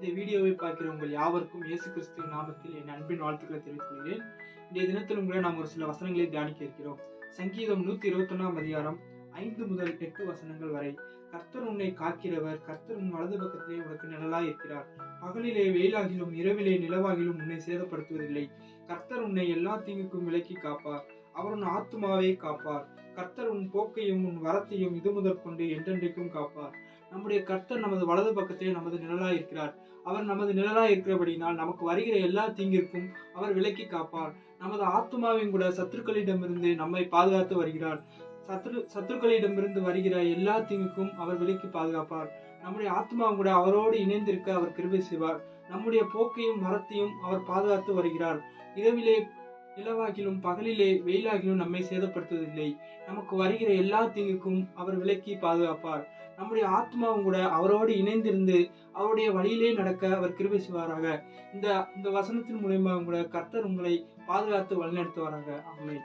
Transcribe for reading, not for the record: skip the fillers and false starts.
இந்த வீடியோவை பார்க்கிற உங்கள் யாவருக்கும் இயேசு கிறிஸ்துவின் நாமத்தில் என் அன்பின் வாழ்த்துக்களை தெரிவித்துக் கொள்கிறேன். இன்றைய தினத்திலும் கூட நாம் ஒரு சில வசனங்களை தியானிக்க இருக்கிறோம். சங்கீதம் 121 அதிகாரம் 5 முதல் 8 வசனங்கள் வரை. கர்த்தர் உன்னை காக்கிறவர், கர்த்தர் உன் வலது பக்கத்திலே உனக்கு நிழலாய் இருக்கிறார். பகலிலே வெயிலாகிலும் இரவிலே நிலவாகிலும் உன்னை சேதப்படுத்துவதில்லை. கர்த்தர் உன்னை எல்லா தீங்குக்கும் விலக்கி காப்பார். அவர் உன் ஆத்துமாவை காப்பார். கர்த்தர் உன் போக்கையும் உன் வரத்தையும் இது முதற்கொண்டு என்றென்றைக்கும் காப்பார். நம்முடைய கர்த்தர் நமது வலது பக்கத்திலே நமது நிழலாய் இருக்கிறார். அவர் நமது நிழலாய் இருக்கிறபடினால் நமக்கு வருகிற எல்லா தீங்கிற்கும் அவர் விலக்கி காப்பார். நமது ஆத்துமாவையும் கூட சத்துருக்களிடமிருந்து நம்மை பாதுகாத்து வருகிறார். சத்துருக்களிடமிருந்து வருகிற எல்லா தீங்குக்கும் அவர் விலக்கி பாதுகாப்பார். நம்முடைய ஆத்மாவும் கூட அவரோடு இணைந்திருக்க அவர் கிருபை செய்வார். நம்முடைய போக்கையும் மரத்தையும் அவர் பாதுகாத்து வருகிறார். இரவிலே நிலவாகிலும் பகலிலே வெயிலாகிலும் நம்மை சேதப்படுத்துவதில்லை. நமக்கு வருகிற எல்லா தீங்குக்கும் அவர் விலக்கி பாதுகாப்பார். நம்முடைய ஆத்மாவும் கூட அவரோடு இணைந்திருந்து அவருடைய வழியிலே நடக்க அவர் கிருபை செய்வாராக. இந்த வசனத்தின் மூலமாக கூட கர்த்தர் உங்களை பாதுகாத்து வழிநடத்துவாராக. ஆமென்.